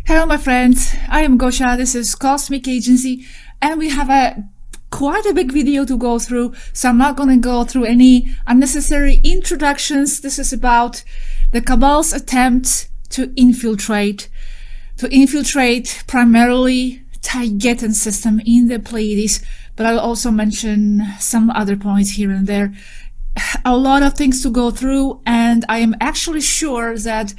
Hello my friends, I am Gosha, this is Cosmic Agency, and we have quite a big video to go through, so I'm not going to go through any unnecessary introductions. This is about the Cabale's attempt to infiltrate primarily Taygetan system in the Pleiades, but I'll also mention some other points here and there. A lot of things to go through, and I am actually sure that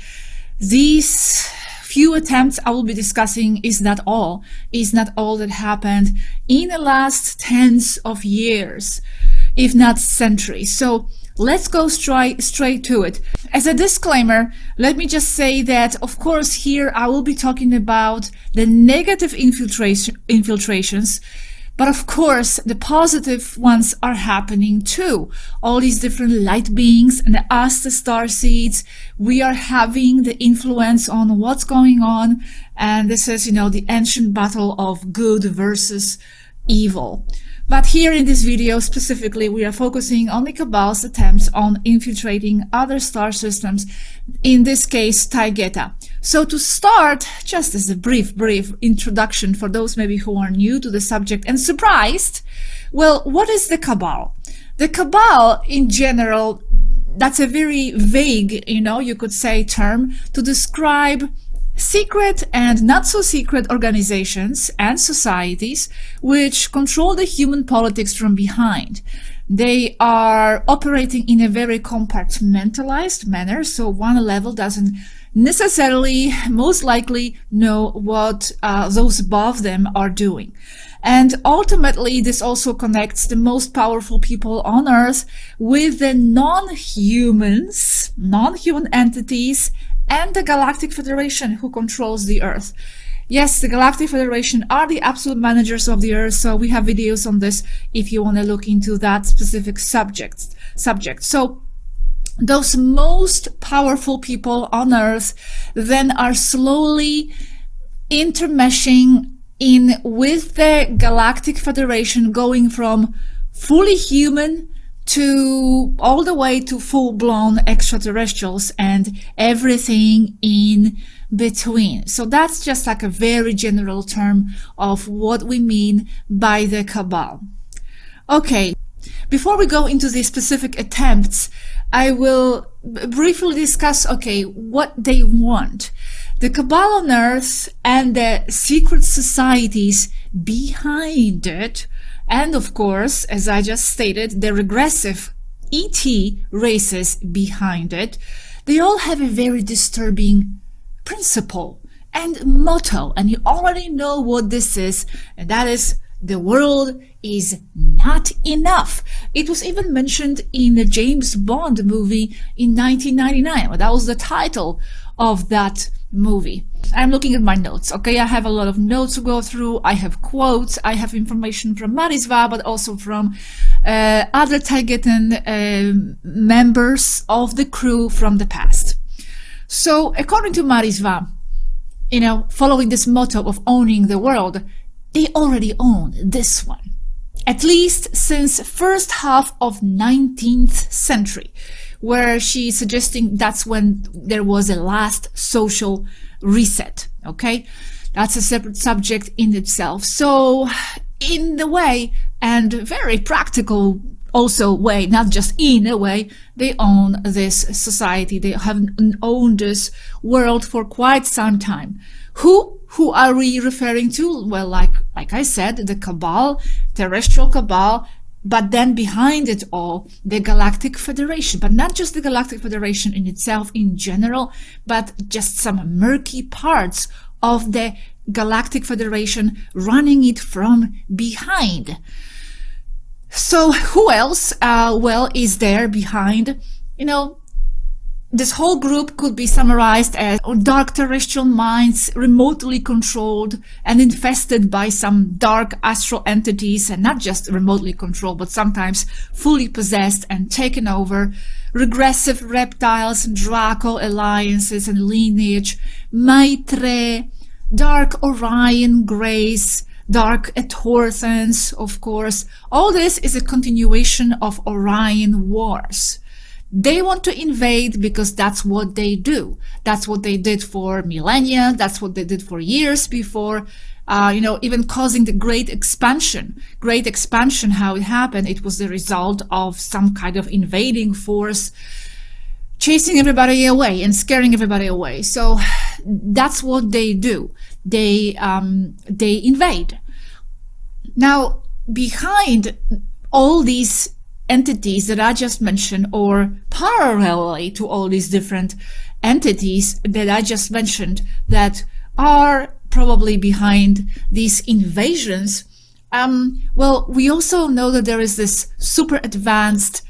these few attempts I will be discussing is not all that happened in the last tens of years, if not centuries. So let's go straight to it. As a disclaimer, let me just say that, of course, here I will be talking about the negative infiltrations, but of course, the positive ones are happening too. All these different light beings and us, the star seeds, we are having the influence on what's going on. And this is, the ancient battle of good versus evil. But here in this video specifically, we are focusing on the Cabale's attempts on infiltrating other star systems, in this case, Taygeta. So to start, just as a brief introduction for those maybe who are new to the subject and surprised, well, what is the Cabale? The Cabale, in general, that's a very vague, you could say, term to describe secret and not so secret organizations and societies which control the human politics from behind. They are operating in a very compartmentalized manner, so one level doesn't necessarily, most likely, know what those above them are doing. And ultimately, this also connects the most powerful people on Earth with the non-human entities and the Galactic Federation, who controls the Earth. Yes, the Galactic Federation are the absolute managers of the Earth, so we have videos on this if you want to look into that specific subject. So those most powerful people on Earth then are slowly intermeshing in with the Galactic Federation, going from fully human to all the way to full-blown extraterrestrials and everything in between. So that's just like a very general term of what we mean by the Cabale. Okay, before we go into the specific attempts, I will briefly discuss, what they want. The Cabale on Earth and the secret societies behind it, and of course, as I just stated, the regressive ET races behind it, they all have a very disturbing principle and motto, and you already know what this is, and that is: the world is not enough. It was even mentioned in the James Bond movie in 1999. That was the title of that movie. I'm looking at my notes. I have a lot of notes to go through. I have quotes. I have information from Marisva, but also from other Taygetan members of the crew from the past. So according to Marisva, following this motto of owning the world, they already own this one, at least since first half of 19th century, where she's suggesting that's when there was a last social reset. That's a separate subject in itself. So in the way, and very practical also way, not just in a way, they own this society. They have owned this world for quite some time. Who are we referring to? Well, like I said, the Cabale, terrestrial Cabale, but then behind it all, the Galactic Federation. But not just the Galactic Federation in itself in general, but just some murky parts of the Galactic Federation running it from behind. So who else, is there behind? This whole group could be summarized as dark terrestrial minds, remotely controlled and infested by some dark astral entities, and not just remotely controlled, but sometimes fully possessed and taken over. Regressive reptiles, Draco alliances and lineage, Maitre, dark Orion Grays, dark Etorthans, of course. All this is a continuation of Orion Wars. They want to invade because that's what they do. That's what they did for millennia. That's what they did for years before, even causing the Great Expansion. Great Expansion, how it happened, it was the result of some kind of invading force chasing everybody away and scaring everybody away. So that's what they do. They invade. Now, behind all these entities that I just mentioned, or parallelly to all these different entities that I just mentioned that are probably behind these invasions, well, we also know that there is this super advanced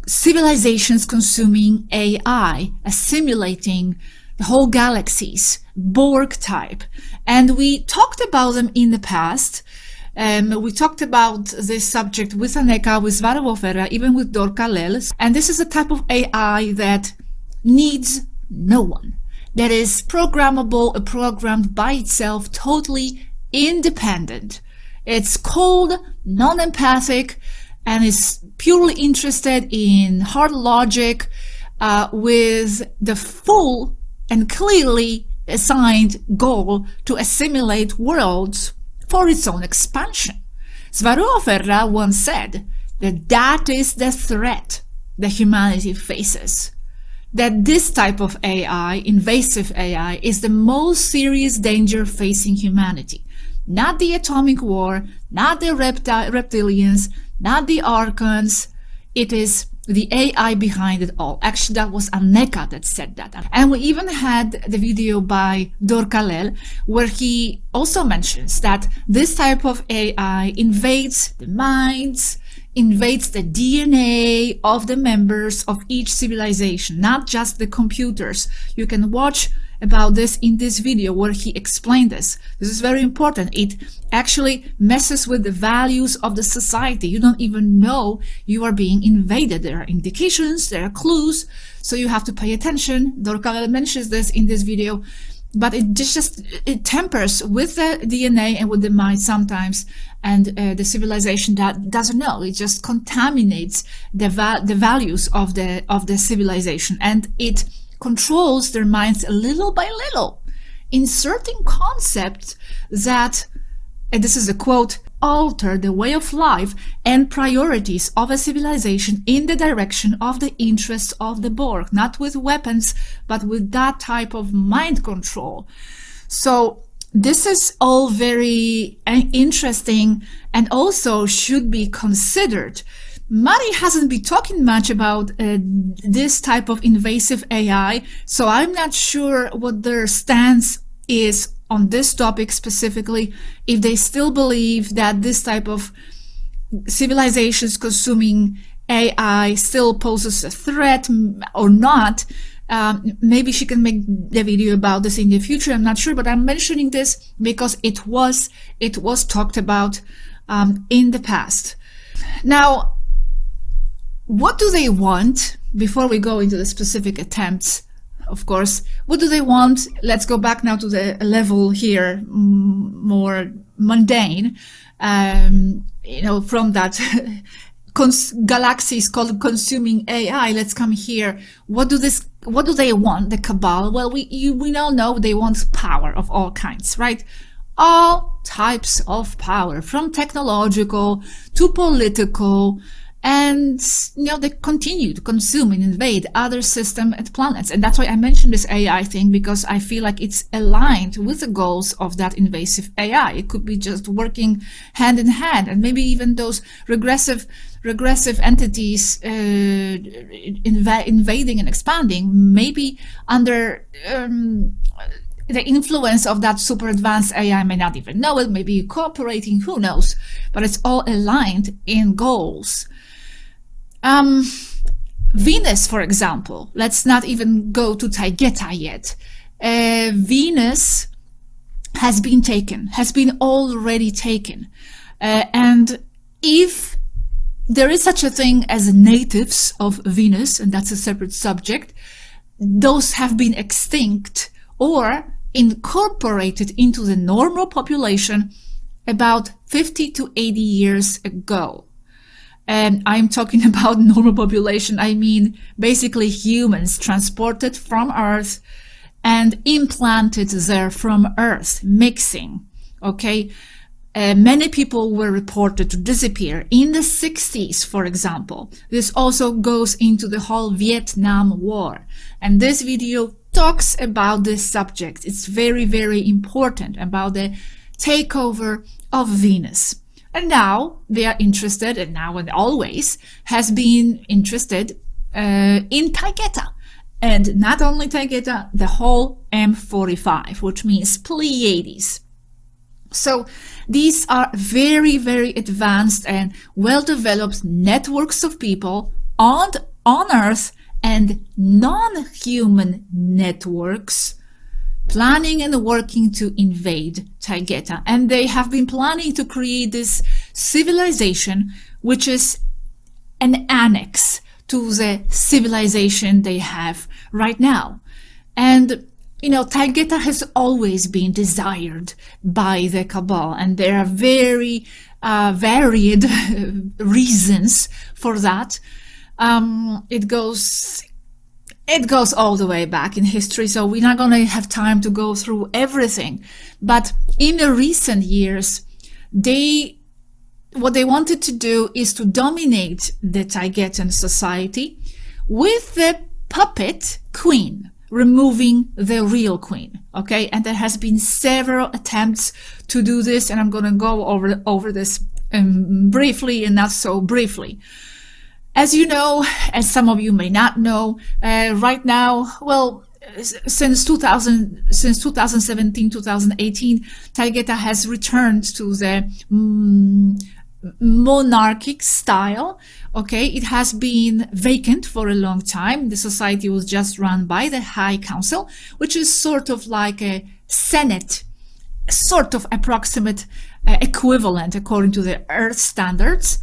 civilizations consuming AI, assimilating the whole galaxies, Borg type. And we talked about them in the past. We talked about this subject with Aneka, with vostfr, even with veut-elle. And this is a type of AI that needs no one. That is programmable, programmed by itself, totally independent. It's cold, non-empathic, and is purely interested in hard logic, with the full and clearly assigned goal to assimilate worlds for its own expansion. Vostfr once said that that is the threat that humanity faces. That this type of AI, invasive AI, is the most serious danger facing humanity. Not the atomic war, not the reptilians, not the Archons. It is the AI behind it all. Actually, that was Aneka that said that. And we even had the video by veut-elle where he also mentions that this type of AI invades the minds, invades the DNA of the members of each civilization, not just the computers. You can watch about this in this video where he explained this. This is very important. It actually messes with the values of the society. You don't even know you are being invaded. There are indications, there are clues, so you have to pay attention. veut-elle mentions this in this video, but it tempers with the DNA and with the mind sometimes, and the civilization that doesn't know. It just contaminates the values of the civilization, and it controls their minds little by little, inserting concepts that, and this is a quote, alter the way of life and priorities of a civilization in the direction of the interests of the Borg, not with weapons, but with that type of mind control. So this is all very interesting and also should be considered. Mari hasn't been talking much about this type of invasive AI, so I'm not sure what their stance is on this topic specifically, if they still believe that this type of civilizations consuming AI still poses a threat or not. Maybe she can make the video about this in the future, I'm not sure, but I'm mentioning this because it was talked about in the past. Now, what do they want? Before we go into the specific attempts, of course, what do they want? Let's go back now to the level here, more mundane, from that galaxies called consuming AI. Let's come here. What do they want, the Cabal? Well, we all know they want power of all kinds, right? All types of power, from technological to political, and they continue to consume and invade other systems and planets. And that's why I mentioned this AI thing, because I feel like it's aligned with the goals of that invasive AI. It could be just working hand in hand, and maybe even those regressive entities invading and expanding, maybe under the influence of that super advanced AI. May not even know it, maybe cooperating, who knows, but it's all aligned in goals. Venus, for example, let's not even go to Taygeta yet. Venus has been already taken. And if there is such a thing as natives of Venus, and that's a separate subject, those have been extinct or incorporated into the normal population about 50 to 80 years ago. And I'm talking about normal population. I mean, basically humans transported from Earth and implanted there from Earth, mixing, okay? Many people were reported to disappear in the 60s, for example. This also goes into the whole Vietnam War. And this video talks about this subject. It's very, very important, about the takeover of Venus. And now they are interested, and now and always has been interested in Taygeta. And not only Taygeta, the whole M45, which means Pleiades. So these are very, very advanced and well-developed networks of people on Earth and non-human networks planning and working to invade Taygeta. And they have been planning to create this civilization, which is an annex to the civilization they have right now. And Taygeta has always been desired by the Cabal, and there are very varied reasons for that. It goes all the way back in history, so we're not going to have time to go through everything. But in the recent years, what they wanted to do is to dominate the Taygetan society with the puppet queen, removing the real queen, okay? And there has been several attempts to do this, and I'm going to go over this briefly and not so briefly. As you know, as some of you may not know, right now, well, since 2017, 2018, Taygeta has returned to the monarchic style. Okay, it has been vacant for a long time. The society was just run by the High Council, which is sort of like a Senate, sort of approximate equivalent according to the Earth standards.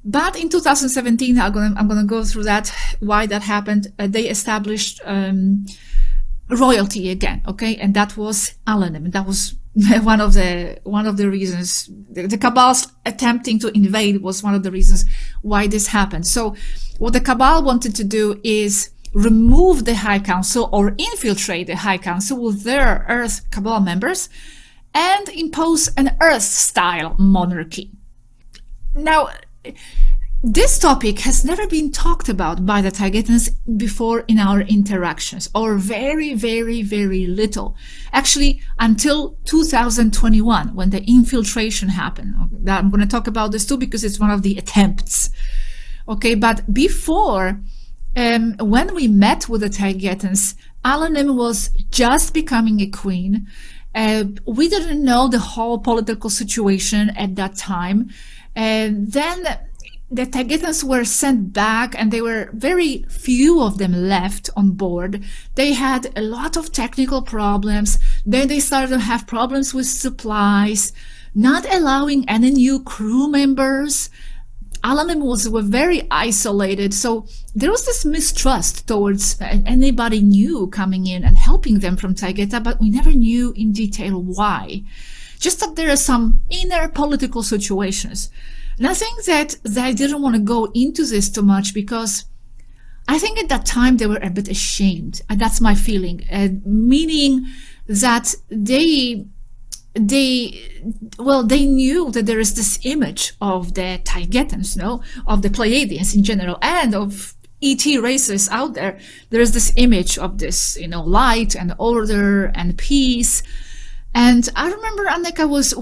But in 2017, I'm gonna go through that, why that happened. They established royalty again, okay, and that was Alanim. That was one of the reasons. The Cabal's attempting to invade was one of the reasons why this happened. So what the Cabal wanted to do is remove the High Council or infiltrate the High Council with their Earth Cabal members and impose an Earth-style monarchy. Now, this topic has never been talked about by the Taygetans before in our interactions, or very, very, very little. Actually, until 2021, when the infiltration happened. I'm going to talk about this too because it's one of the attempts. Okay, but before, when we met with the Taygetans, Alanim was just becoming a queen. We didn't know the whole political situation at that time. And then the Taygetans were sent back, and there were very few of them left on board. They had a lot of technical problems. Then they started to have problems with supplies, not allowing any new crew members. Alanim were very isolated, so there was this mistrust towards anybody new coming in and helping them from Taygeta, but we never knew in detail why. Just that there are some inner political situations. And I think that they didn't want to go into this too much because I think at that time they were a bit ashamed. And that's my feeling, meaning that they knew that there is this image of the Taygetans, of the Pleiadians in general, and of ET races out there. There is this image of this, light and order and peace. And I remember Anneka was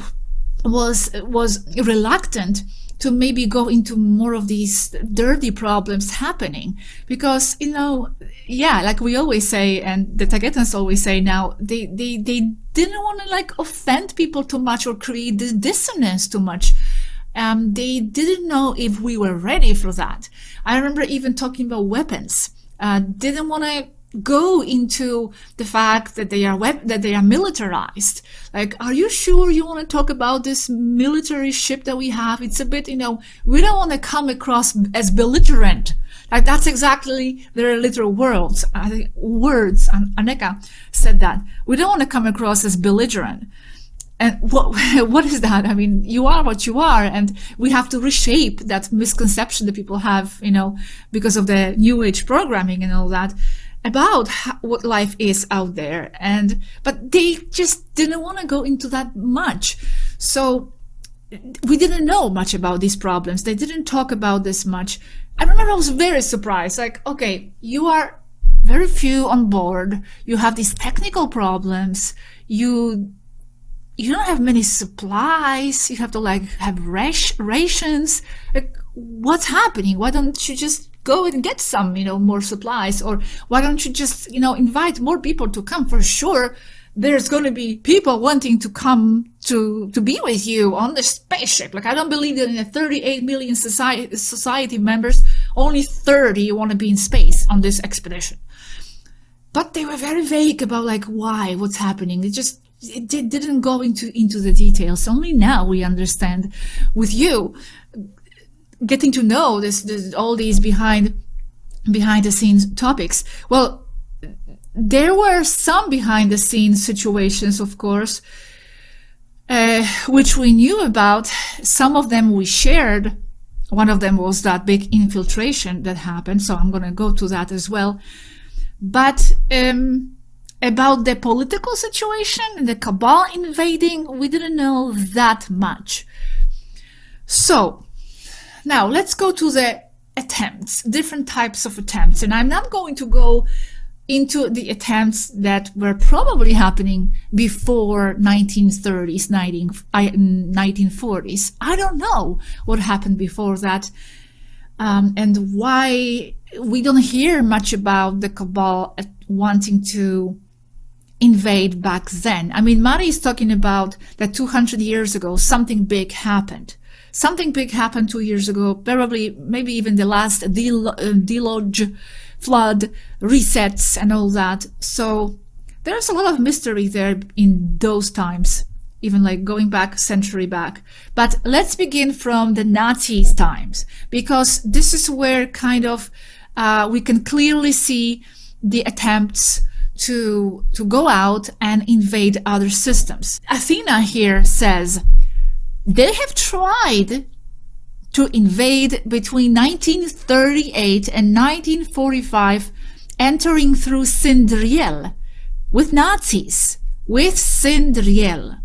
reluctant to maybe go into more of these dirty problems happening because, like we always say, and the Taygetans always say now, they didn't want to offend people too much or create this dissonance too much. They didn't know if we were ready for that. I remember even talking about weapons. Didn't want to go into the fact that they are militarized. Are you sure you want to talk about this military ship that we have? It's a bit, we don't want to come across as belligerent. That's exactly their literal words. Anneka said that. We don't want to come across as belligerent. And what what is that? I mean, you are what you are, and we have to reshape that misconception that people have, because of the new age programming and all that, about what life is out there. But they just didn't want to go into that much. So we didn't know much about these problems. They didn't talk about this much. I remember I was very surprised. Like, okay, you are very few on board. You have these technical problems. You don't have many supplies. You have to have rations. Like, what's happening? Why don't you just go and get some, more supplies? Or why don't you just, invite more people to come? For sure, there's going to be people wanting to come to be with you on the spaceship. Like, I don't believe that in the 38 million society members, only 30 want to be in space on this expedition. But they were very vague about why, what's happening. It didn't go into the details. Only now we understand, with you getting to know this all these behind the scenes topics. Well, there were some behind the scenes situations, of course, which we knew about. Some of them we shared. One of them was that big infiltration that happened, so I'm going to go to that as well. But about the political situation, the Cabal invading, we didn't know that much. So now let's go to the attempts, different types of attempts. And I'm not going to go into the attempts that were probably happening before 1930s, 1940s. I don't know what happened before that, and why we don't hear much about the Cabal wanting to invade back then. I mean, Mari is talking about that 200 years ago, something big happened. Something big happened 2 years ago, probably, maybe even the last deluge, flood, resets, and all that. So there's a lot of mystery there in those times, even going back a century back. But let's begin from the Nazis' times, because this is where kind of we can clearly see the attempts to go out and invade other systems. Athena here says they have tried to invade between 1938 and 1945, entering through Sindriel with Nazis, with Sindriel.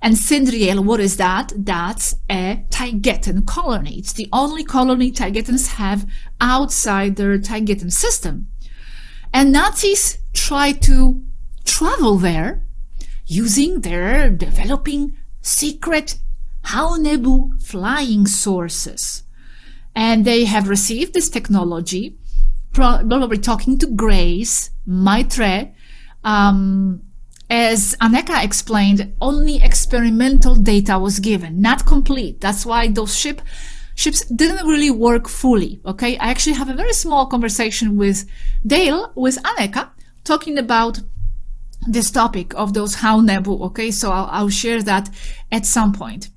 And Sindriel, what is that? That's a Taygetan colony. It's the only colony Taygetans have outside their Taygetan system. And Nazis try to travel there using their developing secret Haunebu flying sources. And they have received this technology, probably talking to Grace, Maitre. As Aneka explained, only experimental data was given, not complete. That's why those ships didn't really work fully, okay? I actually have a very small conversation with Dale, with Aneka, talking about this topic of those Haunebu, okay? So I'll share that at some point.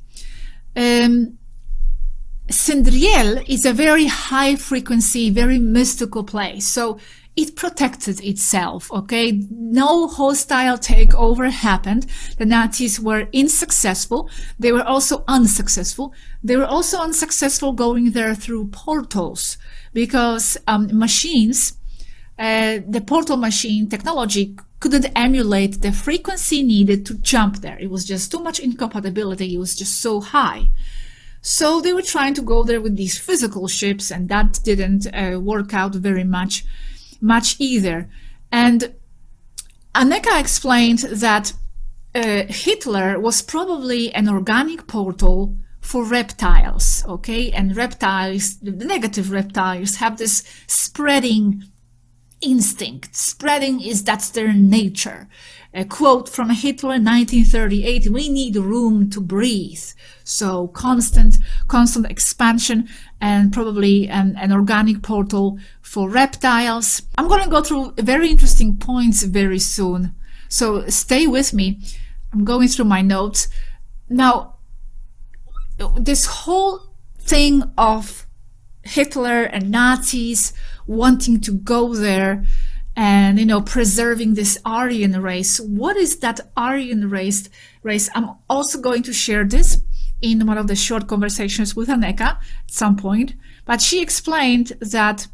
Sindriel is a very high frequency, very mystical place. So it protected itself, okay? No hostile takeover happened. The Nazis were unsuccessful. They were also unsuccessful. They were also unsuccessful going there through portals, because machines, the portal machine technology couldn't emulate the frequency needed to jump there. It was just too much incompatibility. It was just so high. So they were trying to go there with these physical ships, and that didn't work out very much either. And Aneka explained that Hitler was probably an organic portal for reptiles, okay? And reptiles, the negative reptiles, have this spreading instinct. That's their nature. A quote from Hitler, 1938, "We need room to breathe." So constant expansion, and probably an organic portal for reptiles. I'm going to go through very interesting points very soon, so stay with me. I'm going through my notes. Now, this whole thing of Hitler and Nazis wanting to go there and, you know, preserving this Aryan race. What is that Aryan race? I'm also going to share this in one of the short conversations with Aneka at some point, but she explained that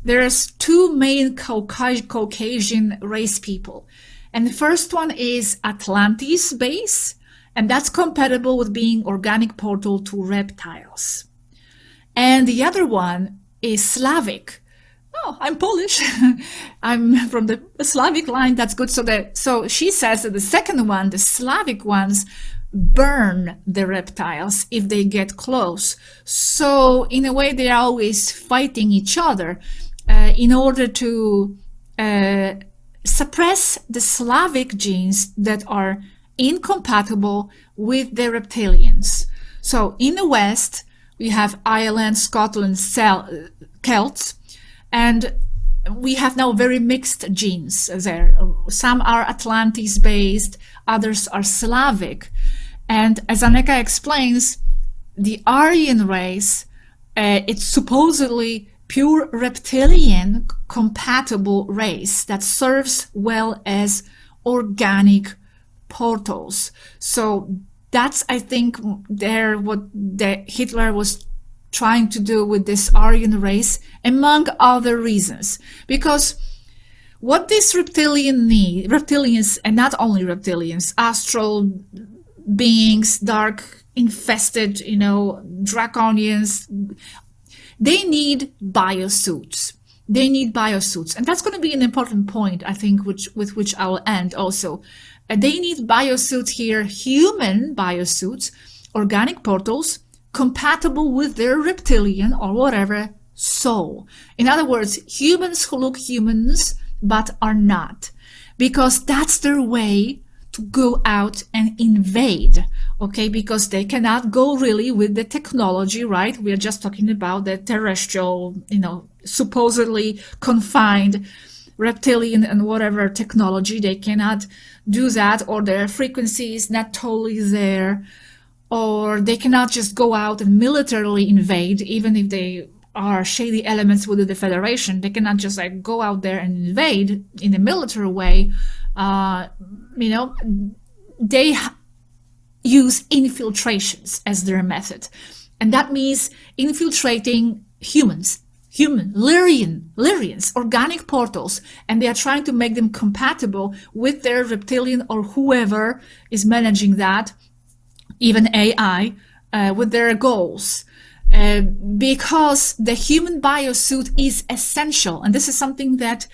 there's two main Caucasian race people. And the first one is Atlantis base, and that's compatible with being organic portal to reptiles. And the other one is Slavic. Oh, I'm Polish. I'm from the Slavic line. That's good. So she says that the second one, the Slavic ones, burn the reptiles if they get close. So in a way, they're always fighting each other in order to suppress the Slavic genes that are incompatible with the reptilians. So in the West, we have Ireland, Scotland, Celts, and we have now very mixed genes there. Some are Atlantis-based, others are Slavic. And as Aneka explains, the Aryan race, it's supposedly pure reptilian compatible race that serves well as organic portals. So that's, I think, what Hitler was trying to do with this Aryan race, among other reasons. Because what these reptilians, and not only reptilians, astral beings, dark infested, you know, draconians, they need biosuits. And that's going to be an important point, I think, with which I will end also. They need biosuits here, human biosuits, organic portals, compatible with their reptilian or whatever soul. In other words, humans who look humans but are not, because that's their way to go out and invade, okay? Because they cannot go really with the technology, right? We are just talking about the terrestrial, you know, supposedly confined reptilian and whatever technology. They cannot do that, or their frequency is not totally there, or they cannot just go out and militarily invade, even if they are shady elements within the Federation. They cannot just like go out there and invade in a military way. You know, they use infiltrations as their method. And that means infiltrating Lyrians, organic portals, and they are trying to make them compatible with their reptilian or whoever is managing that, even AI, with their goals. Because the human biosuit is essential. And this is something that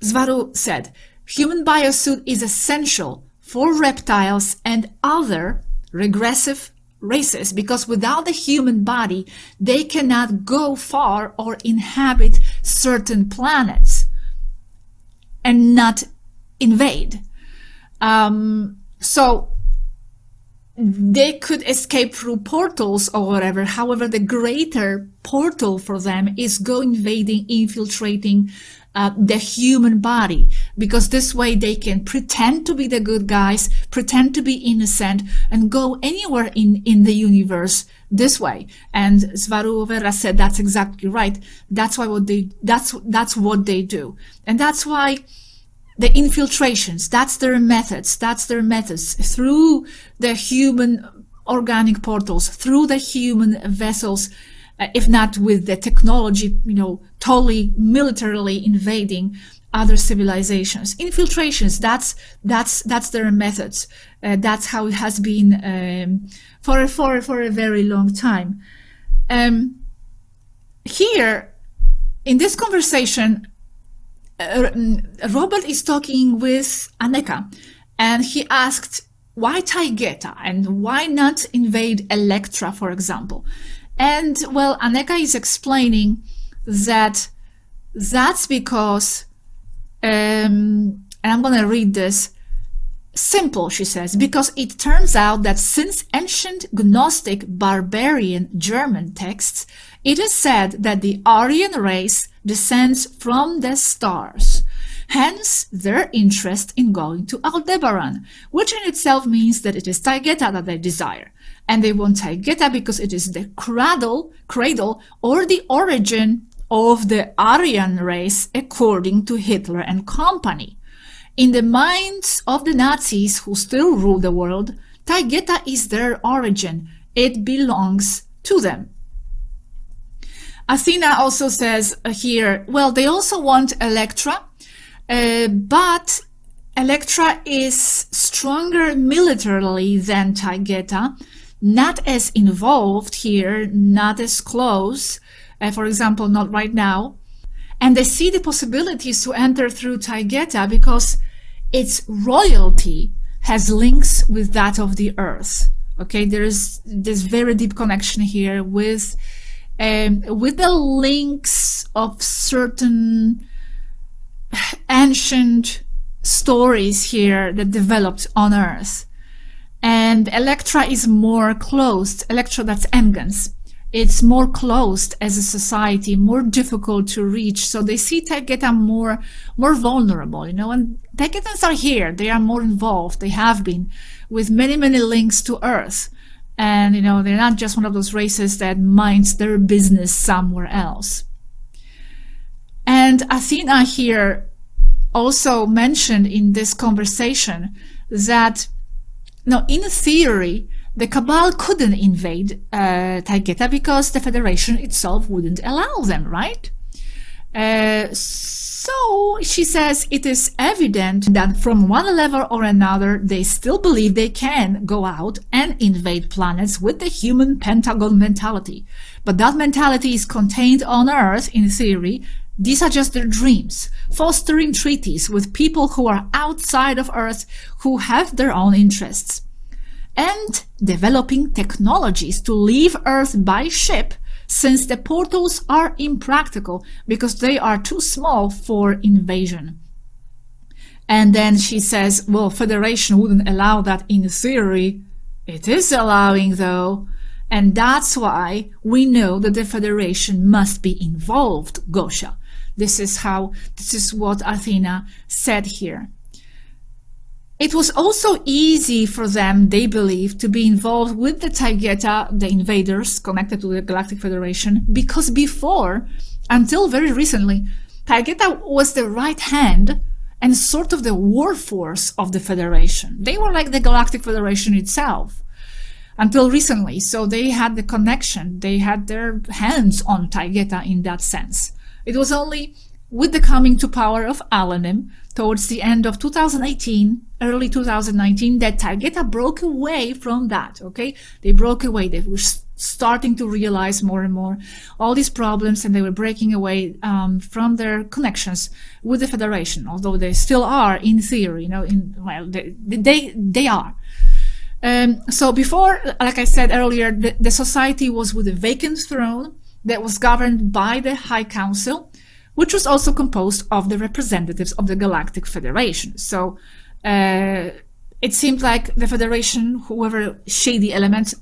Svaru said. Human biosuit is essential for reptiles and other regressive races, because without the human body, they cannot go far or inhabit certain planets and not invade. So they could escape through portals or whatever. However, the greater portal for them is go invading, infiltrating the human body, because this way they can pretend to be the good guys, pretend to be innocent, and go anywhere in the universe this way. And Svaru Vera said that's exactly right. That's why that's what they do, and that's why the infiltrations, that's their methods through the human organic portals, through the human vessels, if not with the technology, you know, totally militarily invading other civilizations. Infiltrations, that's their methods. That's how it has been for a very long time. Here, in this conversation, Robert is talking with Aneka, and he asked, why Taygeta, and why not invade Electra, for example? And, well, Aneka is explaining that that's because, and I'm going to read this, simple, she says, because it turns out that since ancient Gnostic barbarian German texts, it is said that the Aryan race descends from the stars. Hence, their interest in going to Aldebaran, which in itself means that it is Taygeta that they desire. And they want Taygeta because it is the cradle, or the origin of the Aryan race, according to Hitler and company. In the minds of the Nazis who still rule the world, Taygeta is their origin. It belongs to them. Athena also says here, well, they also want Electra, but Electra is stronger militarily than Taygeta, not as involved here, not as close, for example, not right now. And they see the possibilities to enter through Taygeta because its royalty has links with that of the earth. Okay, there's this very deep connection here with the links of certain ancient stories here that developed on Earth. And Electra is more closed. Electra, that's Engans. It's more closed as a society, more difficult to reach. So they see Taygeta more vulnerable, you know, and Taygetans are here. They are more involved. They have been with many, many links to Earth. And, you know, they're not just one of those races that minds their business somewhere else. And Athena here also mentioned in this conversation that, now, in theory, the Cabal couldn't invade Taygeta because the Federation itself wouldn't allow them, right? So she says it is evident that from one level or another, they still believe they can go out and invade planets with the human Pentagon mentality. But that mentality is contained on Earth, in theory. These are just their dreams, fostering treaties with people who are outside of Earth, who have their own interests, and developing technologies to leave Earth by ship, since the portals are impractical because they are too small for invasion. And then she says, well, Federation wouldn't allow that in theory. It is allowing, though. And that's why we know that the Federation must be involved, Gosia. This is what Athena said here. It was also easy for them, they believe, to be involved with the Taygeta, the invaders connected to the Galactic Federation, because before, until very recently, Taygeta was the right hand and sort of the war force of the Federation. They were like the Galactic Federation itself until recently. So they had the connection. They had their hands on Taygeta in that sense. It was only with the coming to power of Alanim towards the end of 2018, early 2019, that Taygeta broke away from that, okay? They broke away. They were starting to realize more and more all these problems, and they were breaking away from their connections with the Federation, although they still are in theory, you know, they are. So before, like I said earlier, the society was with a vacant throne that was governed by the High Council, which was also composed of the representatives of the Galactic Federation. So it seemed like the Federation, whoever shady elements,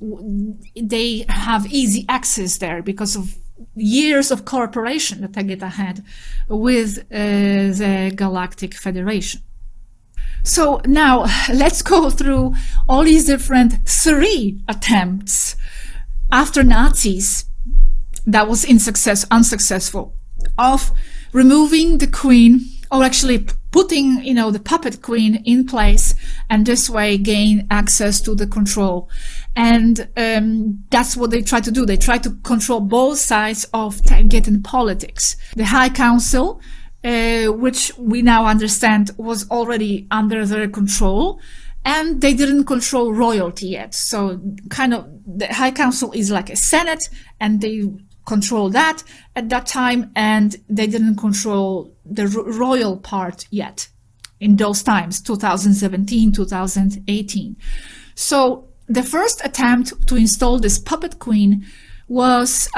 they have easy access there because of years of cooperation that Taygeta had with the Galactic Federation. So now let's go through all these different 3 attempts after Nazis that was unsuccessful, of removing the queen, or actually putting, you know, the puppet queen in place, and this way gain access to the control. And that's what they try to do. They try to control both sides of Taygetan politics. The High Council, which we now understand was already under their control, and they didn't control royalty yet. So kind of the High Council is like a Senate, and they control that at that time, and they didn't control the royal part yet in those times, 2017, 2018. So the first attempt to install this puppet queen was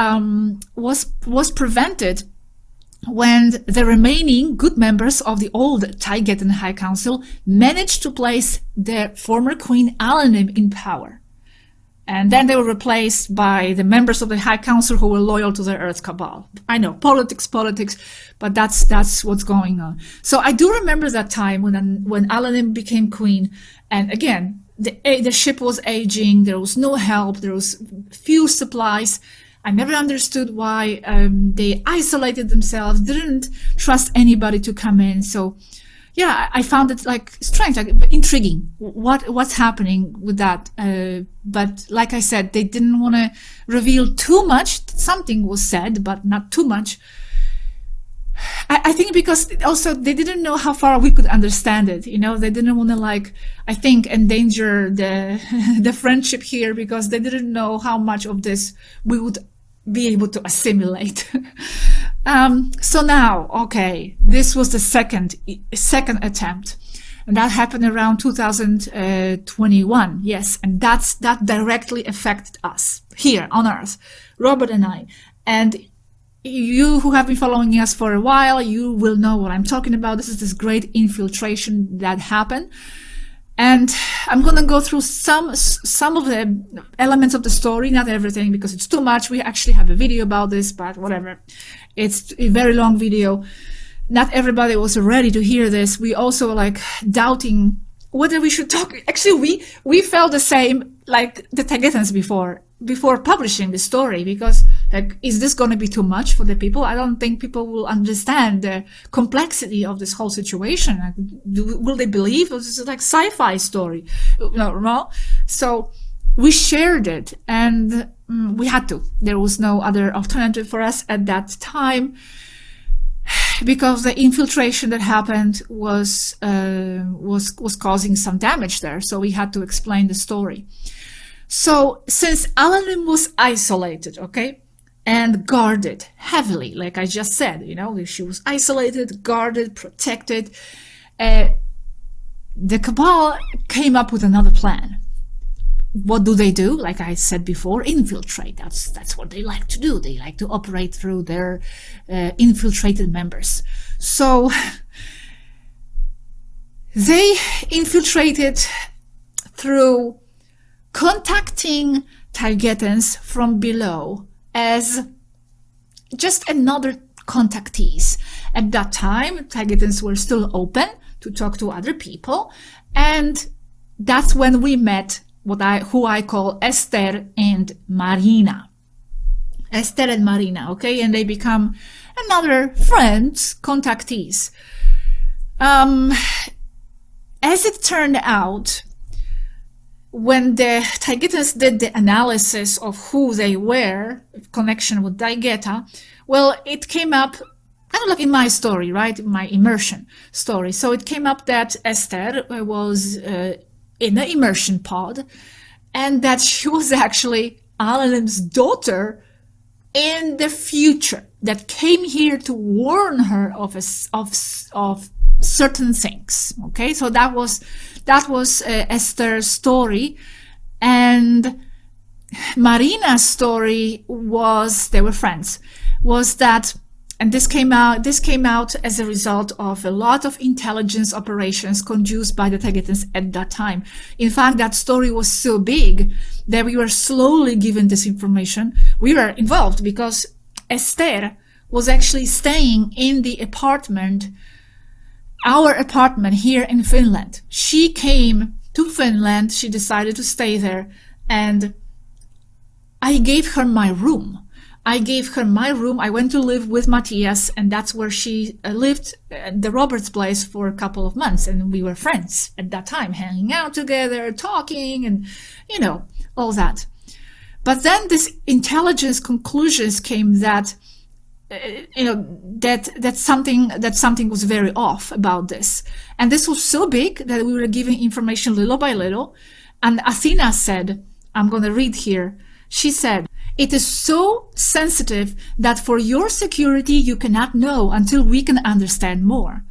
prevented when the remaining good members of the old Taygetan High Council managed to place their former queen Alanim in power. And then they were replaced by the members of the High Council who were loyal to the Earth Cabal. I know, politics, but that's what's going on. So I do remember that time when Alanim became queen, and again, the ship was aging, there was no help, there was few supplies. I never understood why they isolated themselves, didn't trust anybody to come in. So yeah, I found it like strange, like intriguing. What's happening with that? But like I said, they didn't want to reveal too much. Something was said, but not too much. I think because also they didn't know how far we could understand it. You know, they didn't want to, like, I think, endanger the the friendship here, because they didn't know how much of this we would be able to assimilate. So now, okay, this was the second attempt, and that happened around 2021. Yes, and that directly affected us here on Earth, Robert and I. And you who have been following us for a while, you will know what I'm talking about. This is this great infiltration that happened. And I'm going to go through some of the elements of the story, not everything, because it's too much. We actually have a video about this, but whatever. It's a very long video. Not everybody was ready to hear this. We also like doubting whether we should talk. Actually, we felt the same like the Taygetans before publishing the story, because like, is this going to be too much for the people? I don't think people will understand the complexity of this whole situation. Like, will they believe this is like sci-fi story? No. So we shared it, and we had to. There was no other alternative for us at that time, because the infiltration that happened was causing some damage there. So we had to explain the story. So since Alanim was isolated, okay, and guarded heavily, like I just said, you know, she was isolated, guarded, protected, the Cabal came up with another plan. What do? Like I said before, infiltrate. That's what they like to do. They like to operate through their infiltrated members. So they infiltrated through contacting Taygetans from below as just another contactees. At that time, Taygetans were still open to talk to other people, and that's when we met who I call Esther and Marina. Esther and Marina, okay, and they become another friends, contactees. As it turned out, when the Taygetans did the analysis of who they were, connection with Taygeta, well, it came up kind of like in my story, right? My immersion story. So it came up that Esther was in the immersion pod, and that she was actually Alalim's daughter in the future, that came here to warn her of certain things. Okay, so that was Esther's story, and Marina's story was, they were friends, was that, and this came out as a result of a lot of intelligence operations conducted by the Taygetans at that time. In fact, that story was so big that we were slowly given this information. We were involved because Esther was actually staying in the apartment, our apartment here in Finland. She came to Finland, she decided to stay there, and I gave her my room. I went to live with Matthias, and that's where she lived at the Roberts place for a couple of months, and we were friends at that time, hanging out together, talking, and you know, all that. But then this intelligence conclusions came that that something was very off about this, and this was so big that we were giving information little by little. And Athena said, I'm going to read here, she said, "It is so sensitive that for your security you cannot know until we can understand more.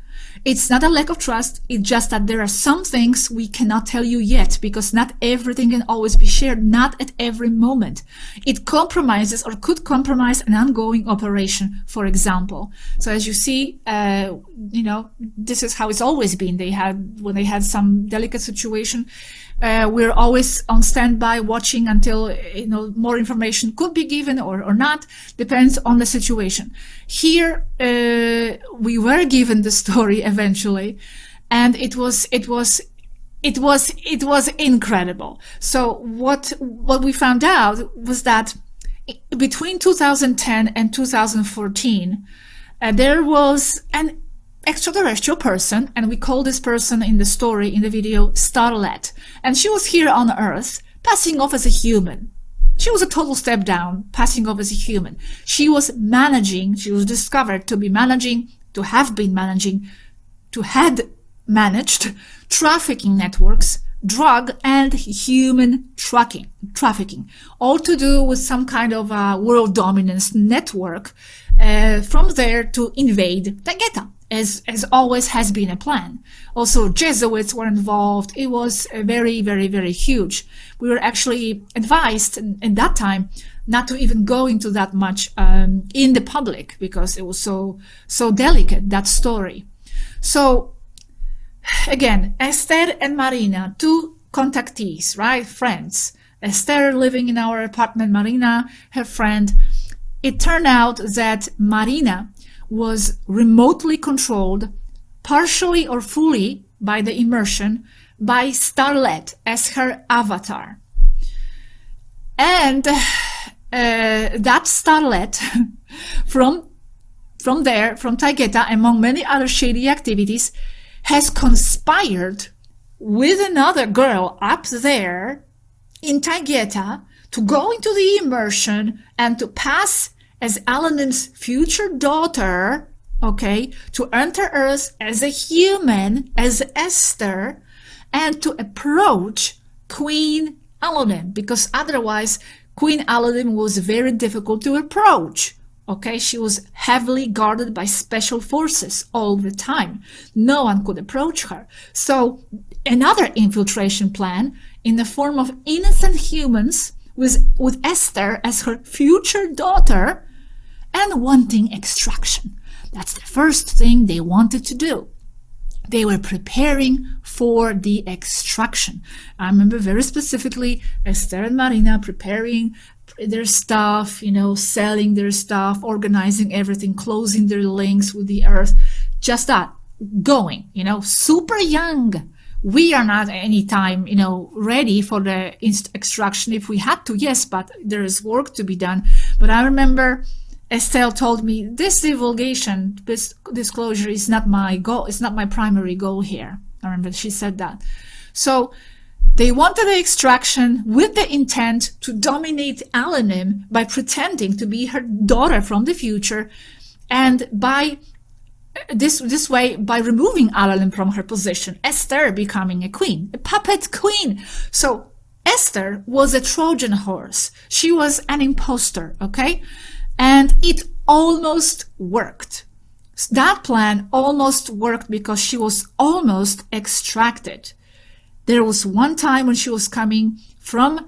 It's not a lack of trust, it's just that there are some things we cannot tell you yet, because not everything can always be shared, not at every moment. It compromises or could compromise an ongoing operation, for example." So as you see, this is how it's always been. When they had some delicate situation, we're always on standby, watching until more information could be given or not, depends on the situation. Here, we were given the story eventually, and it was incredible. So what we found out was that between 2010 and 2014, there was an extraterrestrial person, and we call this person in the story, in the video, Starlet. And she was here on Earth, passing off as a human. She was a total step down, passing off as a human. She was discovered to be managing, to have been managing, to had managed trafficking networks, drug and human trafficking, all to do with some kind of world dominance network, from there to invade Taygeta, as always has been a plan. Also, Jesuits were involved. It was very, very, very huge. We were actually advised at that time not to even go into that much in the public, because it was so delicate, that story. So again, Esther and Marina, two contactees, right? Friends. Esther living in our apartment, Marina, her friend. It turned out that Marina was remotely controlled, partially or fully, by the immersion, by Starlet as her avatar. And that Starlet, from Taygeta, among many other shady activities, has conspired with another girl up there in Taygeta to go into the immersion and to pass as Alanim's future daughter, okay, to enter Earth as a human, as Esther, and to approach Queen Alanim, because otherwise Queen Alanim was very difficult to approach. Okay, she was heavily guarded by special forces all the time. No one could approach her. So another infiltration plan in the form of innocent humans with Esther as her future daughter, and wanting extraction. That's the first thing they wanted to do. They were preparing for the extraction. I remember very specifically Esther and Marina preparing their stuff, selling their stuff, organizing everything, closing their links with the Earth. Just that, going, super young. We are not any time, ready for the extraction. If we had to, yes, but there is work to be done. But I remember Estelle told me, this divulgation, this disclosure is not my goal. It's not my primary goal here. I remember she said that. So they wanted the extraction with the intent to dominate Alanim by pretending to be her daughter from the future, and by this way, by removing Alanim from her position, Esther becoming a queen, a puppet queen. So Esther was a Trojan horse. She was an imposter, okay? And it almost worked. That plan almost worked because she was almost extracted. There was one time when she was coming from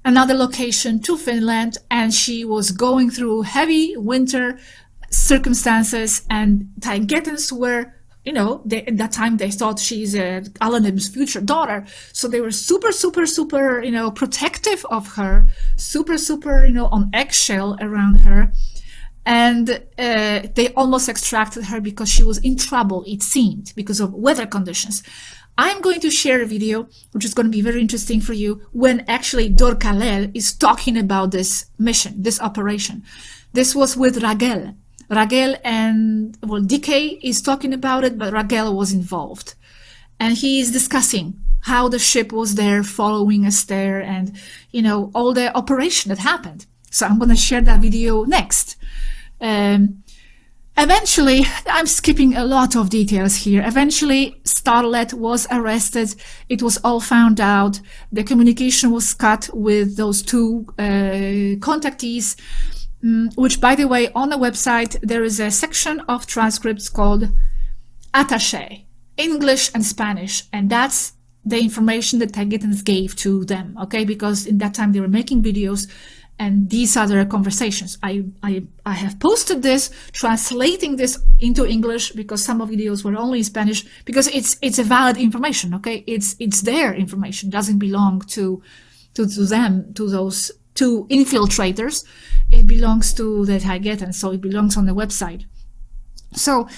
another location to Finland, and she was going through heavy winter circumstances, and Taygetans were, at that time they thought she's Alanim's future daughter. So they were super, super, super, protective of her, super, super, on eggshell around her. And they almost extracted her because she was in trouble, it seemed, because of weather conditions. I'm going to share a video, which is going to be very interesting for you, when actually Dorkalel is talking about this mission, this operation. This was with Ragel. Ragel and, DK is talking about it, but Ragel was involved. And he is discussing how the ship was there following Esther and, all the operation that happened. So I'm going to share that video next. Eventually, I'm skipping a lot of details here. Eventually, Starlet was arrested. It was all found out. The communication was cut with those two contactees, which, by the way, on the website, there is a section of transcripts called attache, English and Spanish, and that's the information that Taygetans gave to them, okay? Because in that time they were making videos, and these are their conversations. I have posted this, translating this into English, because some of videos were only in Spanish, because it's a valid information, okay? It's their information, doesn't belong to them, to those two infiltrators. It belongs to the Taygetan, so it belongs on the website. So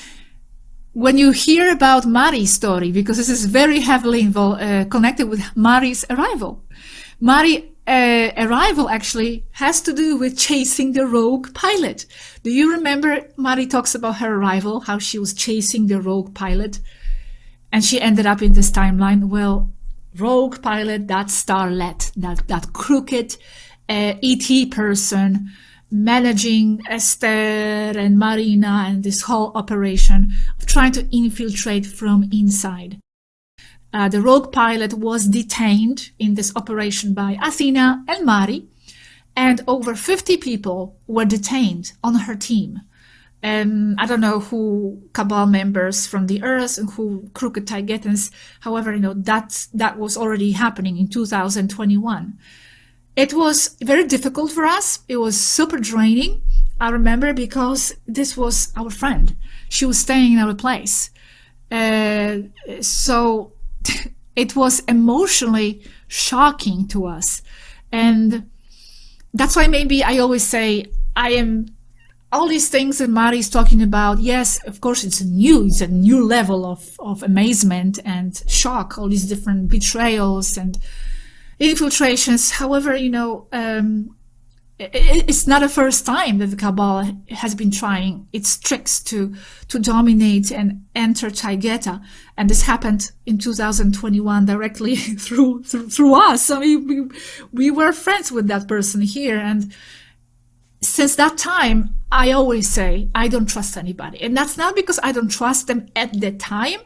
when you hear about Mari's story, because this is very heavily connected with Mari's arrival, Mari arrival actually has to do with chasing the rogue pilot. Do you remember Mari talks about her arrival, how she was chasing the rogue pilot? And she ended up in this timeline. Well, rogue pilot, that starlet, that crooked ET person managing Esther and Marina and this whole operation of trying to infiltrate from inside. The rogue pilot was detained in this operation by Athena and Mari, and over 50 people were detained on her team. I don't know who Cabal members from the Earth and who crooked Taygetans. However, that was already happening in 2021. It was very difficult for us. It was super draining. I remember because this was our friend. She was staying in our place. So it was emotionally shocking to us. And that's why maybe I always say all these things that Mari is talking about, yes, of course, it's a new level of amazement and shock, all these different betrayals and infiltrations. However, it's not the first time that the Cabal has been trying its tricks to dominate and enter Taygeta, and this happened in 2021 directly through us. I mean, we were friends with that person here, and since that time, I always say I don't trust anybody, and that's not because I don't trust them at the time.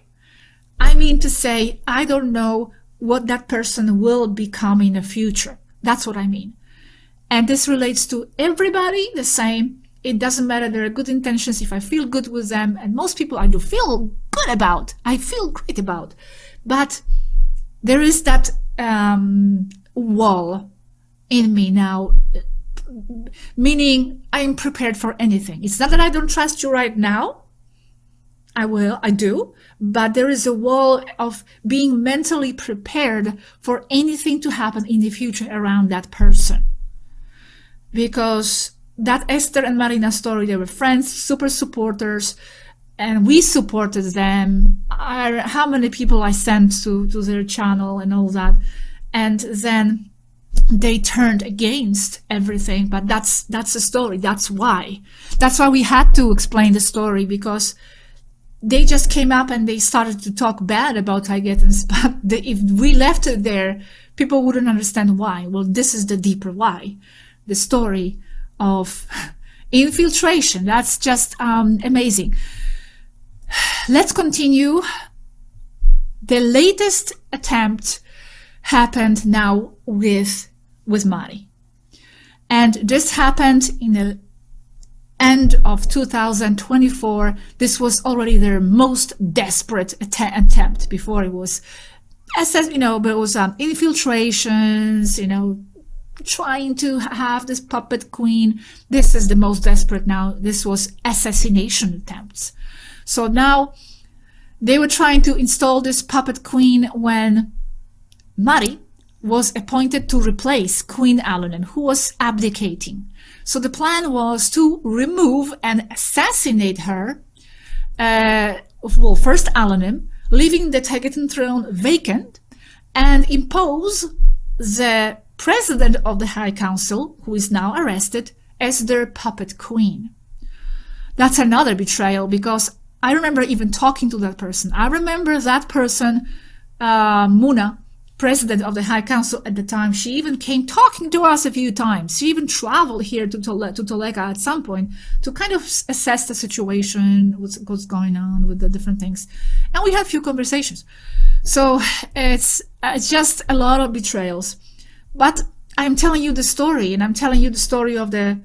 I mean to say I don't know what that person will become in the future. That's what I mean. And this relates to everybody the same. It doesn't matter their good intentions. If I feel good with them, and most people I do feel good about, I feel great about, but there is that wall in me now, meaning I am prepared for anything. It's not that I don't trust you right now. I do, but there is a wall of being mentally prepared for anything to happen in the future around that person. Because that Esther and Marina story, they were friends, super supporters, and we supported them. How many people I sent to their channel and all that. And then they turned against everything, but that's the story. That's why we had to explain the story, because they just came up and they started to talk bad about Taygetans, but if we left it there, people wouldn't understand why. Well, this is the deeper why. The story of infiltration. That's just amazing. Let's continue. The latest attempt happened now with Mari. And this happened in the end of 2024. This was already their most desperate attempt. Before it was, but it was infiltrations, trying to have this puppet queen. This is the most desperate now. This was assassination attempts. So now they were trying to install this puppet queen when Mari was appointed to replace Queen Alunen, who was abdicating. So the plan was to remove and assassinate her, first Alunen, leaving the Taygetan throne vacant, and impose the president of the High Council, who is now arrested, as their puppet queen. That's another betrayal, because I remember even talking to that person. I remember that person, Muna, president of the High Council at the time, she even came talking to us a few times. She even traveled here to Tolega at some point to kind of assess the situation, what's going on with the different things. And we had a few conversations. So it's just a lot of betrayals. But I'm telling you the story, and I'm telling you the story of the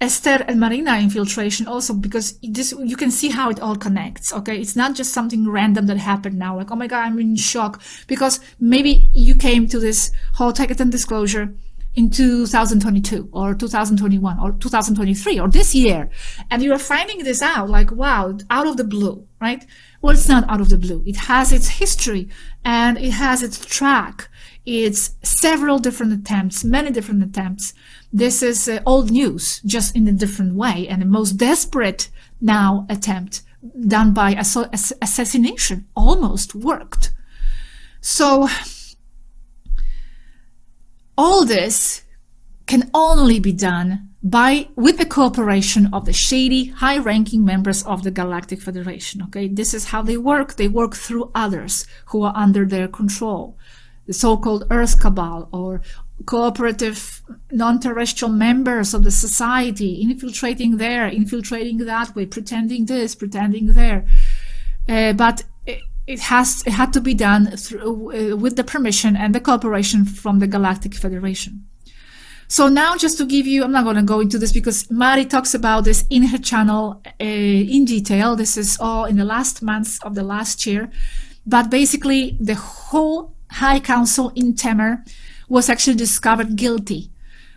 Esther and Marina infiltration also, because you can see how it all connects, okay? It's not just something random that happened now, like, oh my God, I'm in shock, because maybe you came to this whole Taygetan disclosure in 2022 or 2021 or 2023 or this year, and you are finding this out like, wow, out of the blue, right? Well, it's not out of the blue. It has its history and it has its track. It's several different attempts, many different attempts. This is old news, just in a different way, and the most desperate now attempt done by assassination almost worked. So All this can only be done with the cooperation of the shady, high-ranking members of the Galactic Federation. Okay, this is how they work. They work through others who are under their control, the so-called Earth Cabal, or cooperative non-terrestrial members of the society, infiltrating there, infiltrating that way, pretending this, pretending there. But it had to be done through, with the permission and the cooperation from the Galactic Federation. So now, just to give you, I'm not going to go into this because Mari talks about this in her channel in detail. This is all in the last months of the last year. But basically, the whole High Council in Terre was actually discovered guilty.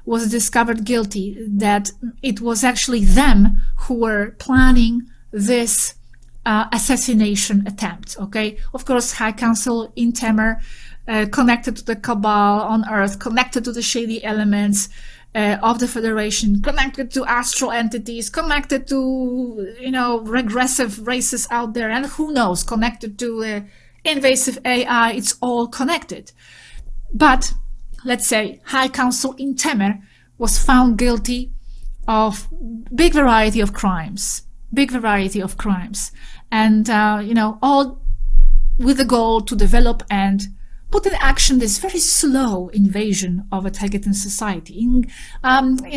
That it was actually them who were planning this assassination attempt. Okay, of course, High Council in Terre, connected to the Cabal on Earth, connected to the shady elements of the Federation, connected to astral entities, connected to, you know, regressive races out there, and who knows, connected to invasive AI. It's all connected. But let's say High Council in Terre was found guilty of big variety of crimes, and you know, all with the goal to develop and put in action this very slow invasion of a Taygetan society, you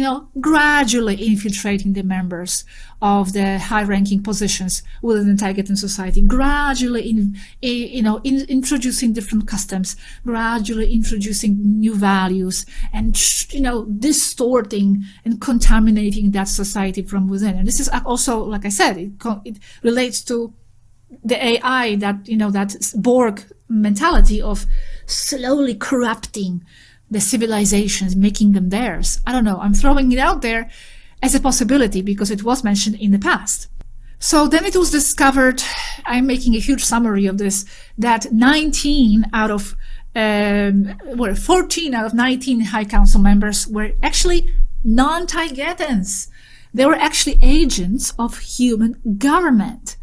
know, gradually infiltrating the members of the high-ranking positions within the Taygetan society, gradually, introducing different customs, gradually introducing new values, and, you know, distorting and contaminating that society from within. And this is also, like I said, it relates to the AI, that, you know, that Borg mentality of slowly corrupting the civilizations, making them theirs. I don't know, I'm throwing it out there as a possibility because it was mentioned in the past. So then it was discovered, I'm making a huge summary of this, that 14 out of 19 High Council members were actually non-Taygetans. They were actually agents of human government,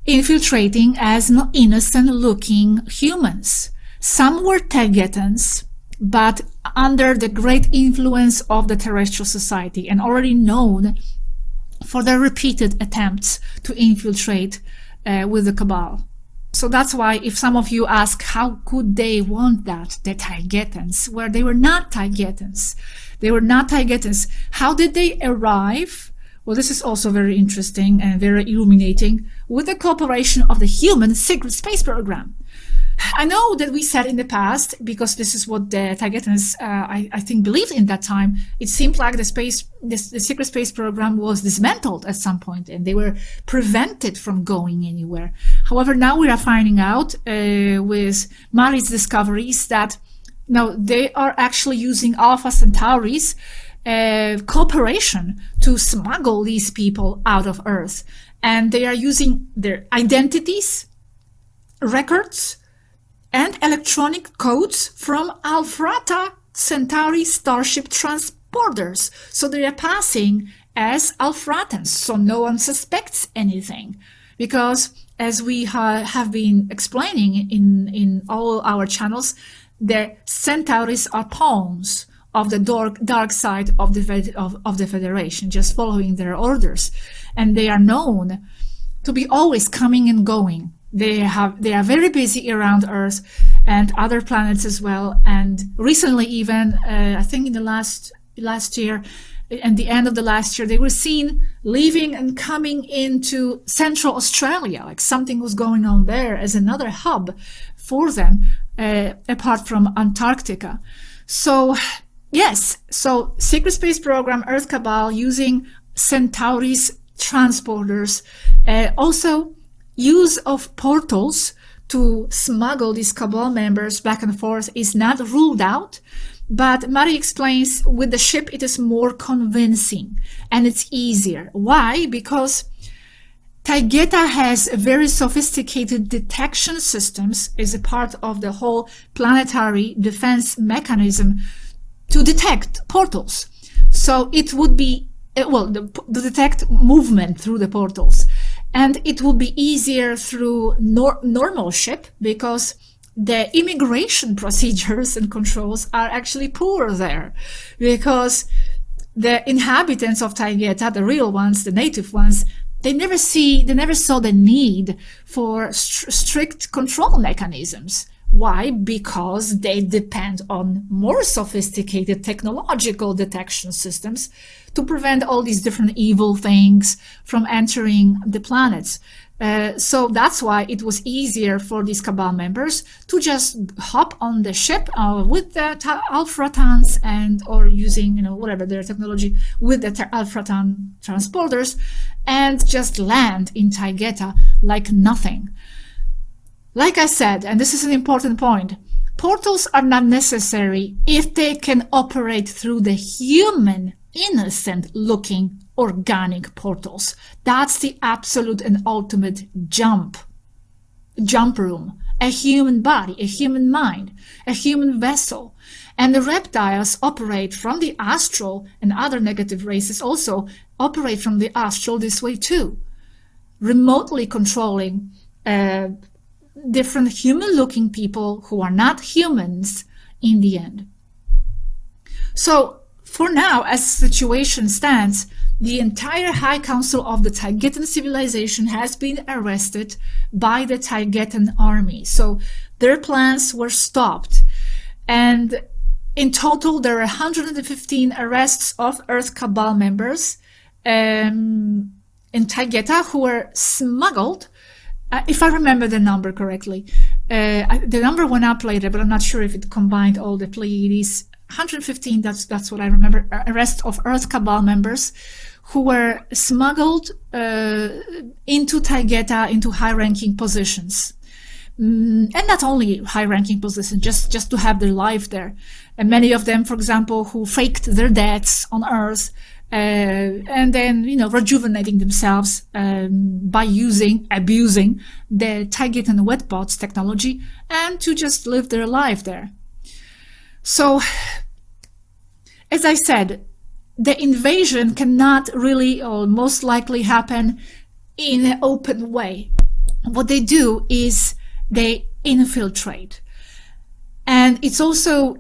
infiltrating as innocent-looking humans. Some were Taygetans, but under the great influence of the terrestrial society and already known for their repeated attempts to infiltrate with the Cabal. So that's why if some of you ask, how could they want that, the Taygetans, where they were not Taygetans. They were not Taygetans. How did they arrive? Well, this is also very interesting and very illuminating, with the cooperation of the human secret space program. I know that we said in the past, because this is what the Taygetans, I think, believed in that time, it seemed like the secret space program was dismantled at some point and they were prevented from going anywhere. However, now we are finding out with Mari's discoveries that now they are actually using Alpha Centauri's cooperation to smuggle these people out of Earth, and they are using their identities, records, and electronic codes from Alpha Centauri starship transporters. So they are passing as Alphatans, so no one suspects anything, because as we have been explaining in all our channels, the Centauris are pawns of the dark side of the Federation, just following their orders, and they are known to be always coming and going. They are very busy around Earth and other planets as well. And recently, even I think in the last year, and the end of the last year, they were seen leaving and coming into Central Australia, like something was going on there as another hub for them, apart from Antarctica. So yes, so Secret Space Program, Earth Cabal, using Centauri's transporters, also use of portals to smuggle these Cabal members back and forth is not ruled out. But Mari explains with the ship it is more convincing and it's easier. Why? Because Taygeta has very sophisticated detection systems as a part of the whole planetary defense mechanism to detect portals. So it would be, to detect movement through the portals. And it would be easier through normal ship, because the immigration procedures and controls are actually poor there, because the inhabitants of Taygeta, the real ones, the native ones, they never saw the need for strict control mechanisms. Why? Because they depend on more sophisticated technological detection systems to prevent all these different evil things from entering the planets. So that's why it was easier for these Cabal members to just hop on the ship with the Alphatans or using, whatever their technology with the Alphatan transporters, and just land in Taygeta like nothing. Like I said, and this is an important point, portals are not necessary if they can operate through the human, innocent-looking organic portals. That's the absolute and ultimate jump room. A human body, a human mind, a human vessel. And the reptiles operate from the astral, and other negative races also operate from the astral this way too, remotely controlling different human-looking people who are not humans in the end. So for now, as the situation stands, the entire High Council of the Taygetan civilization has been arrested by the Taygetan army. So their plans were stopped. And in total, there are 115 arrests of Earth Cabal members in Taygeta who were smuggled. If I remember the number correctly, the number went up later, but I'm not sure if it combined all the Pleiades. 115, that's what I remember, arrest of Earth Cabal members who were smuggled into Taygeta, into high-ranking positions. And not only high-ranking positions, just to have their life there. And many of them, for example, who faked their deaths on Earth, and then, rejuvenating themselves by abusing the Taygetan wetbots technology, and to just live their life there. So, as I said, the invasion cannot really, or most likely, happen in an open way. What they do is they infiltrate. And it's also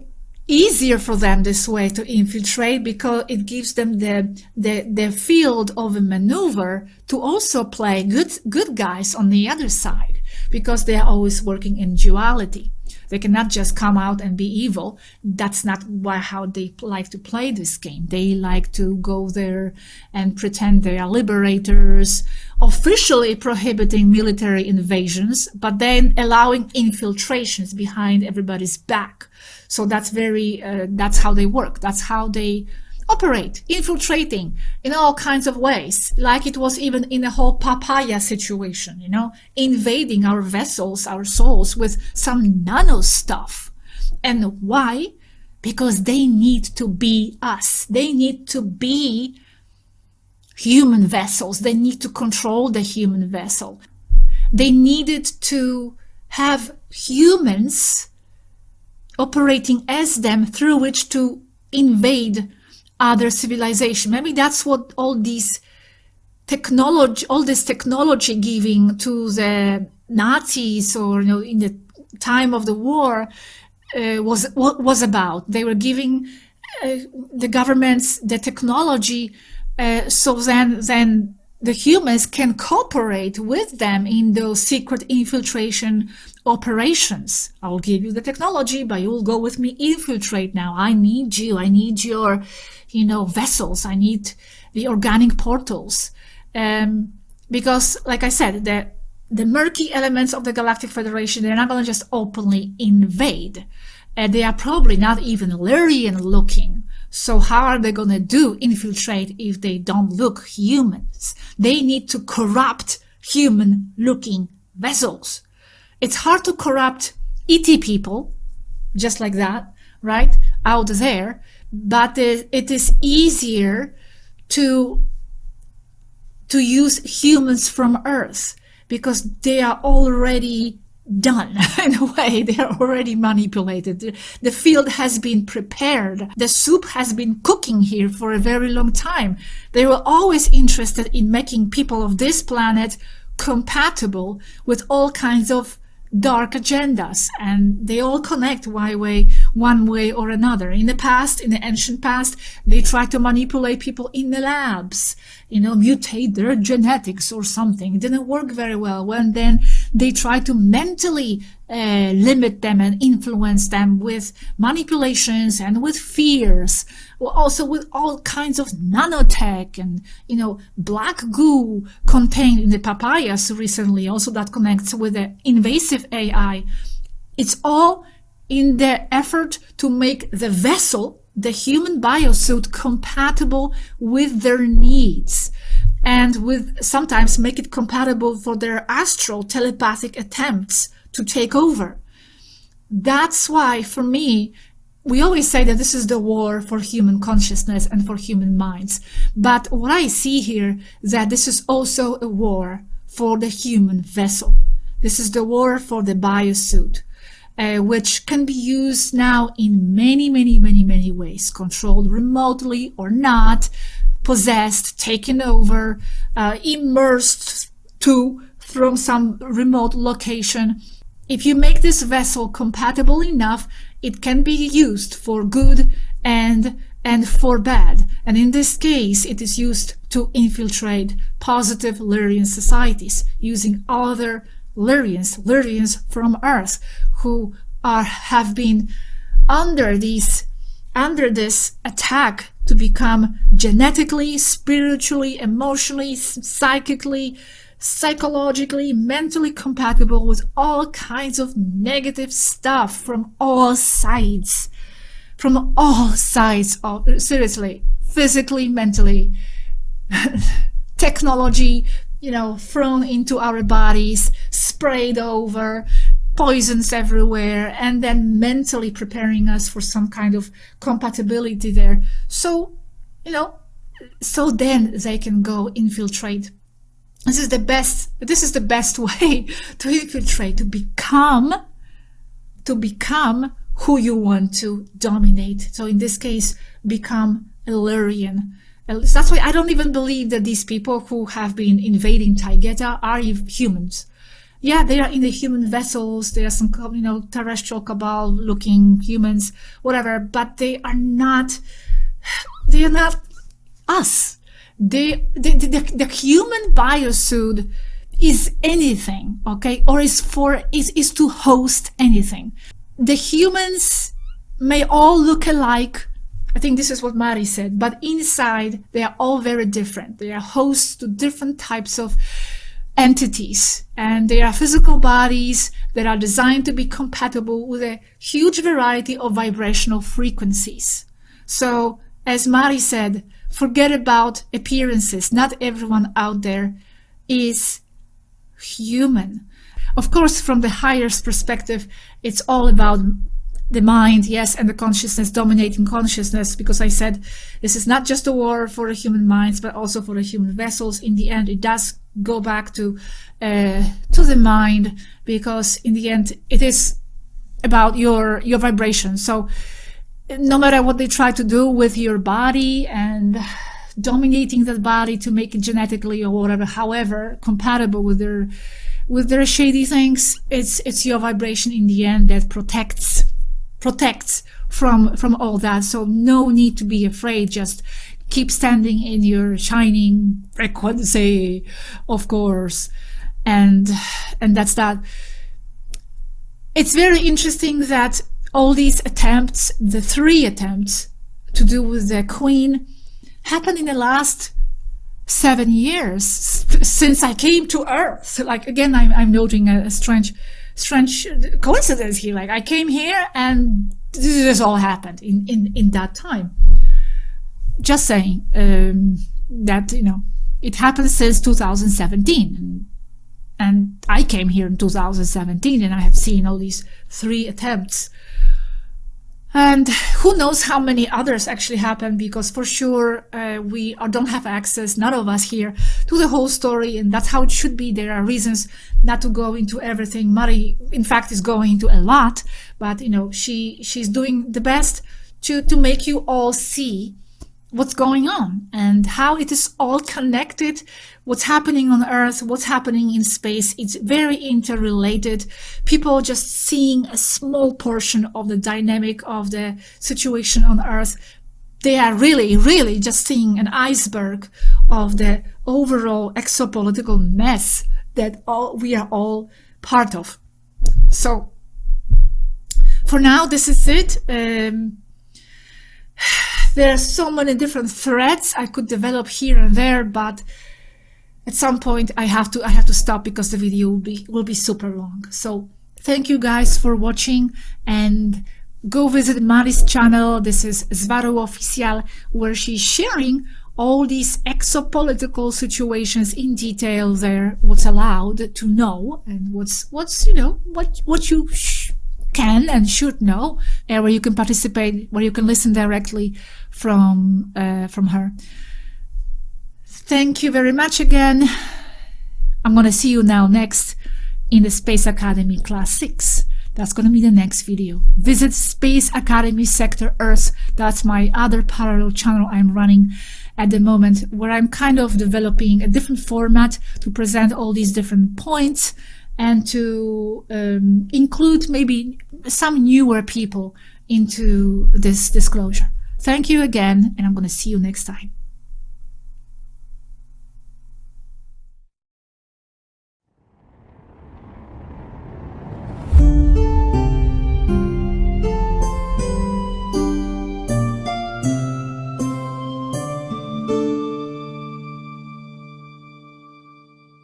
easier for them this way to infiltrate because it gives them the field of a maneuver to also play good guys on the other side, because they are always working in duality. They cannot just come out and be evil. That's not how they like to play this game. They like to go there and pretend they are liberators, officially prohibiting military invasions, but then allowing infiltrations behind everybody's back. So that's that's how they work. That's how they operate, infiltrating in all kinds of ways, like it was even in the whole papaya situation, invading our vessels, our souls with some nano stuff. And why? Because they need to be us. They need to be human vessels. They need to control the human vessel. They needed to have humans operating as them through which to invade other civilization. Maybe that's what all this technology giving to the Nazis, or in the time of the war, was about. They were giving the governments the technology, so then the humans can cooperate with them in those secret infiltration operations. I'll give you the technology, but you'll go with me, infiltrate now. I need you. I need your, vessels. I need the organic portals. Because, like I said, the murky elements of the Galactic Federation, they're not going to just openly invade. They are probably not even Lyrian looking. So how are they going to infiltrate if they don't look humans? They need to corrupt human-looking vessels. It's hard to corrupt ET people, just like that, right, out there, but it is easier to use humans from Earth, because they are already done. In a way, they are already manipulated. The field has been prepared. The soup has been cooking here for a very long time. They were always interested in making people of this planet compatible with all kinds of dark agendas, and they all connect one way or another. In the ancient past, they tried to manipulate people in the labs, mutate their genetics or something. It didn't work very well. Then they tried to mentally limit them and influence them with manipulations and with fears, also with all kinds of nanotech and black goo contained in the papayas recently, also that connects with the invasive AI. It's all in the effort to make the vessel, the human biosuit, compatible with their needs, and with sometimes make it compatible for their astral telepathic attempts to take over. That's why, for me, we always say that this is the war for human consciousness and for human minds. But what I see here is that this is also a war for the human vessel. This is the war for the biosuit, which can be used now in many, many, many, many ways, controlled remotely or not, possessed, taken over, immersed from some remote location. If you make this vessel compatible enough, it can be used for good and for bad. And in this case, it is used to infiltrate positive Lyrian societies, using other Lyrians from Earth who have been under this attack to become genetically, spiritually, emotionally, psychically, psychologically, mentally compatible with all kinds of negative stuff from all sides. Seriously, physically, mentally, technology, thrown into our bodies, sprayed over, poisons everywhere, and then mentally preparing us for some kind of compatibility there. So then they can go infiltrate. This is the best way to infiltrate, to become who you want to dominate. So in this case, become Illyrian. That's why I don't even believe that these people who have been invading Taygeta are humans. Yeah, they are in the human vessels. There are some, terrestrial cabal looking humans, whatever, but they are not us. The human biosuit is anything, okay, or is to host anything. The humans may all look alike. I think this is what Mari said, but inside they are all very different. They are hosts to different types of entities, and they are physical bodies that are designed to be compatible with a huge variety of vibrational frequencies. So, as Mari said, forget about appearances. Not everyone out there is human. Of course, from the highest perspective, it's all about the mind, yes, and the consciousness, dominating consciousness, because I said this is not just a war for the human minds, but also for the human vessels. In the end, it does go back to the mind, because in the end, it is about your vibration. So no matter what they try to do with your body and dominating that body to make it genetically or whatever, however compatible with their shady things, it's your vibration in the end that protects from all that. So no need to be afraid. Just keep standing in your shining frequency, of course, and that's that. It's very interesting that all these attempts, the 3 attempts to do with the Queen, happened in the last 7 years since I came to Earth. Like, again, I'm noting a strange coincidence here. Like, I came here and this all happened in that time. Just saying that, it happened since 2017. And I came here in 2017, and I have seen all these 3 attempts. And who knows how many others actually happen, because for sure we don't have access, none of us here, to the whole story, and that's how it should be. There are reasons not to go into everything. Mari, in fact, is going into a lot, but she's doing the best to make you all see what's going on and how it is all connected, what's happening on Earth, what's happening in space. It's very interrelated. People just seeing a small portion of the dynamic of the situation on Earth. They are really just seeing an iceberg of the overall exopolitical mess that we are all part of. So for now, this is it. There are so many different threads I could develop here and there, but at some point I have to stop because the video will be super long. So thank you guys for watching, and go visit Mari's channel. This is Svaro Oficial, where she's sharing all these exopolitical situations in detail there, what's allowed to know and what's what you can and should know, and where you can participate, where you can listen directly from her. Thank you very much again. I'm gonna see you now next in the Space Academy Class 6. That's going to be the next video. Visit Space Academy Sector Earth. That's my other parallel channel I'm running at the moment, where I'm kind of developing a different format to present all these different points and to include maybe some newer people into this disclosure. Thank you again, and I'm going to see you next time.